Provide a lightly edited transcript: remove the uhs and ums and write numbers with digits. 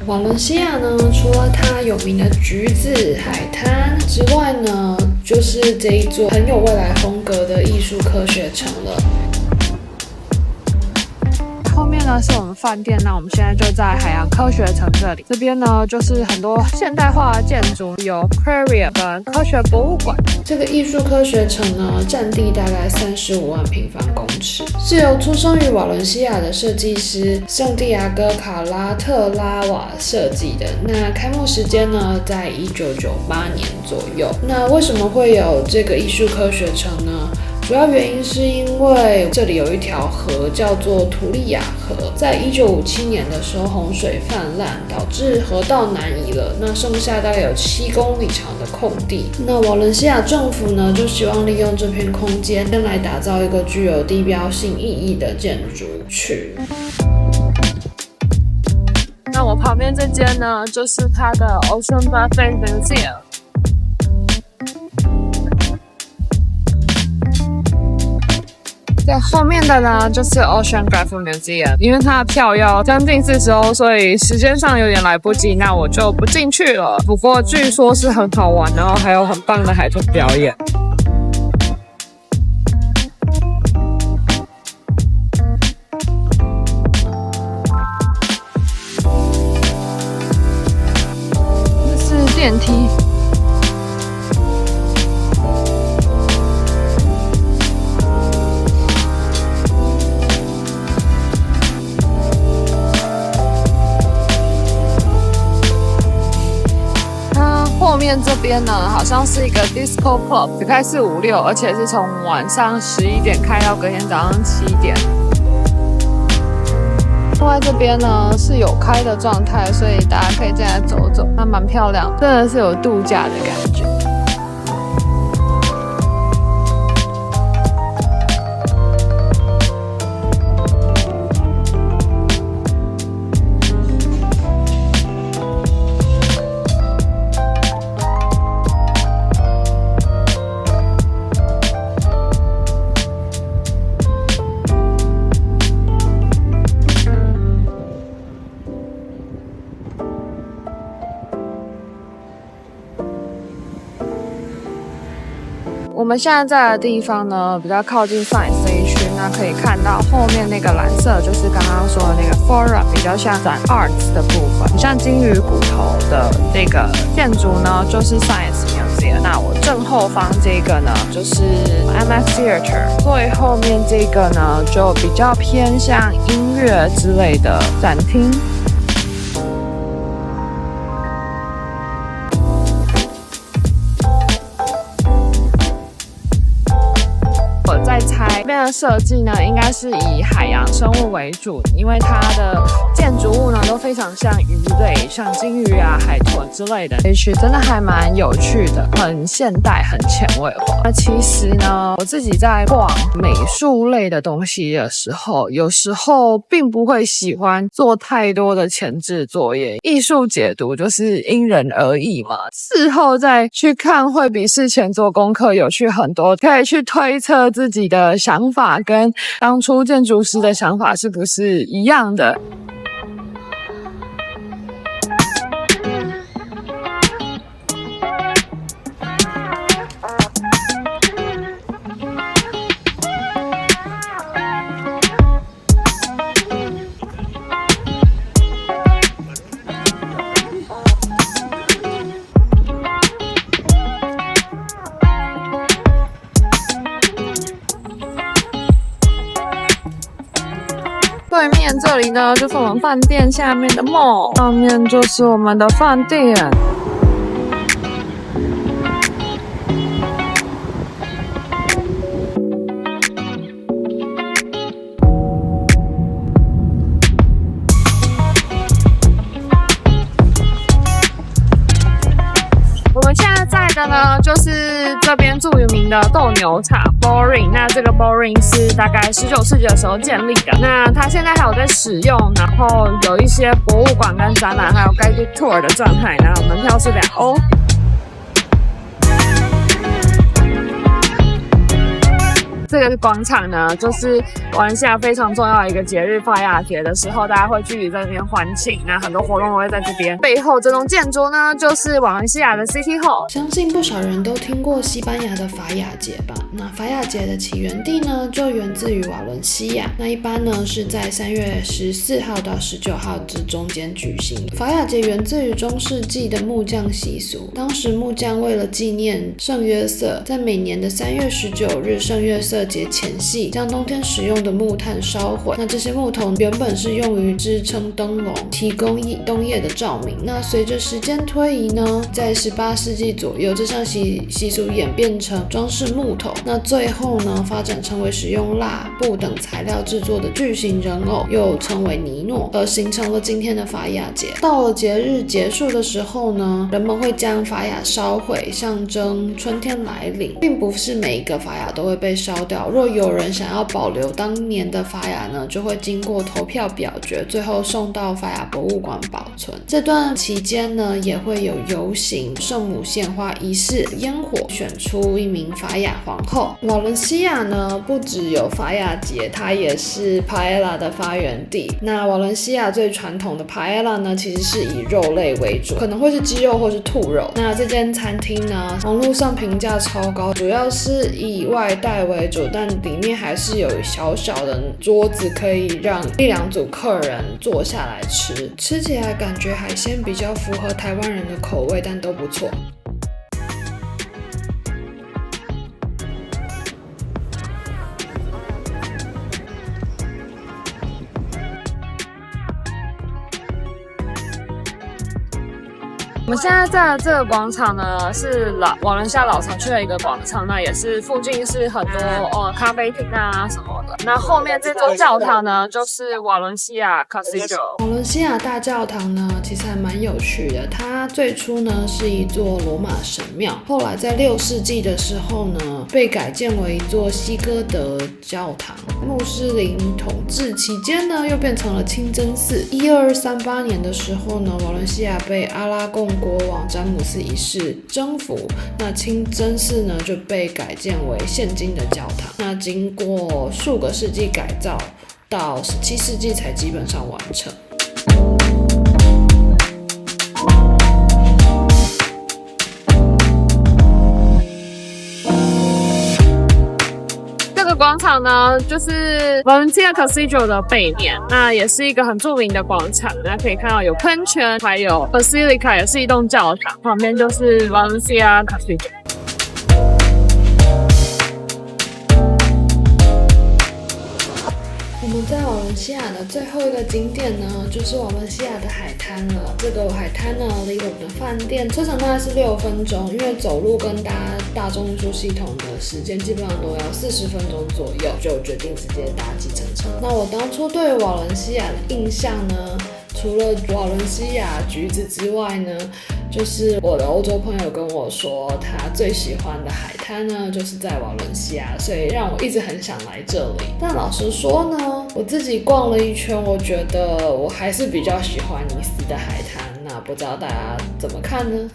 瓦伦西亚呢，除了它有名的橘子海滩之外呢，就是这一座很有未来风格的艺术科学城了。后面呢是我们饭店，那我们现在就在海洋科学城这里。这边呢就是很多现代化的建筑，有 Aquarium 跟科学博物馆。这个艺术科学城呢，占地大概35万平方公尺，是由出生于瓦伦西亚的设计师圣地亚哥卡拉特拉瓦设计的。那开幕时间呢，在1998年左右。那为什么会有这个艺术科学城呢？主要原因是因为这里有一条河叫做图利亚河，在1957年的时候洪水泛滥，导致河道南移了，那剩下大概有7公里长的空地。那瓦伦西亚政府呢，就希望利用这片空间来打造一个具有地标性意义的建筑群。那我旁边这间呢，就是它的 Oceanography Museum。在后面的呢，就是 Oceanography Museum， 因为它的票要将近40欧，所以时间上有点来不及，那我就不进去了。不过据说是很好玩，然后还有很棒的海豚表演。这是电梯。后面这边呢，好像是一个 disco club， 只开4、5、6，而且是从晚上11点开到隔天早上7点。另外这边呢是有开的状态，所以大家可以进来走走，那蛮漂亮，真的是有度假的感觉。我们现在在的地方呢，比较靠近 Science 这一区，那可以看到后面那个蓝色，就是刚刚说的那个 Forum， 比较像展 Arts 的部分，像金鱼骨头的这个建筑呢，就是 Science Museum。那我正后方这个呢，就是 MX Theater， 最后面这个呢，就比较偏向音乐之类的展厅。这边的设计呢，应该是以海洋生物为主，因为它的建筑物呢都非常像鱼类，像金鱼啊、海豚之类的。也许真的还蛮有趣的，很现代、很前卫化。那其实呢，我自己在逛美术类的东西的时候，有时候并不会喜欢做太多的前置作业。艺术解读就是因人而异嘛，事后再去看会比事前做功课有趣很多，可以去推测自己的想法跟当初建筑师的想法是不是一样的。对面这里呢，就是我们饭店下面的 mall， 上面就是我们的饭店。我们现在在的呢，就是这边著名的斗牛场 Boring。那这个 Boring 是大概19世纪的时候建立的，那它现在还有在使用，然后有一些博物馆跟展览，还有 guided tour 的状态，然后门票是2欧。这个广场呢，就是瓦伦西亚非常重要的一个节日——法雅节的时候，大家会聚集在那边欢庆，那很多活动都会在这边。背后这栋建筑呢，就是瓦伦西亚的 City Hall。相信不少人都听过西班牙的法雅节吧？那法雅节的起源地呢，就源自于瓦伦西亚。那一般呢是在3月14号到19号之中间举行。法雅节源自于中世纪的木匠习俗，当时木匠为了纪念圣约瑟，在每年的3月19日圣约瑟节前夕，将冬天使用的木炭烧毁。那这些木头原本是用于支撑灯笼，提供冬夜的照明。那随着时间推移呢，在18世纪左右，这项习俗演变成装饰木头。那最后呢，发展成为使用蜡、布等材料制作的巨型人偶，又称为尼诺，而形成了今天的法雅节。到了节日结束的时候呢，人们会将法雅烧毁，象征春天来临。并不是每一个法雅都会被烧掉，若有人想要保留当年的法雅呢，就会经过投票表决，最后送到法雅博物馆保存。这段期间呢，也会有游行、圣母献花仪式、烟火，选出一名法雅皇后。瓦伦西亚呢，不只有法雅节，它也是帕埃拉的发源地。那瓦伦西亚最传统的帕埃拉呢，其实是以肉类为主，可能会是鸡肉或是兔肉。那这间餐厅呢，网络上评价超高，主要是以外带为主，但里面还是有小小的桌子可以让1-2组客人坐下来吃，吃起来感觉海鲜比较符合台湾人的口味，但都不错。我们现在在这个广场呢，是瓦伦西亚老城区的一个广场，那也是附近是很多咖啡厅啊什么的。那后面这座教堂呢，就是瓦伦西亚 Cathedral。瓦伦西亚大教堂呢，其实还蛮有趣的。它最初呢是一座罗马神庙，后来在6世纪的时候呢，被改建为一座西哥德教堂。穆斯林统治期间呢，又变成了清真寺。1238年的时候呢，瓦伦西亚被阿拉贡国王詹姆斯一世征服，那清真寺呢就被改建为现今的教堂。那经过数个世纪改造，到17世纪才基本上完成。广场呢，就是瓦伦西亚 Cathedral 的背面，那也是一个很著名的广场。大家可以看到有喷泉，还有 Basilica， 也是一栋教堂，旁边就是瓦伦西亚 Cathedral。我们在瓦伦西亚的最后一个景点呢，就是瓦伦西亚的海滩了。这个海滩呢，离我们的饭店车程大概是6分钟，因为走路跟搭大众运输系统的时间基本上都要40分钟左右，就决定直接搭计程车。那我当初对瓦伦西亚的印象呢，除了瓦伦西亚橘子之外呢，就是我的欧洲朋友跟我说，他最喜欢的海滩呢，就是在瓦伦西亚，所以让我一直很想来这里。但老实说呢，我自己逛了一圈，我觉得我还是比较喜欢尼斯的海滩。那不知道大家怎么看呢？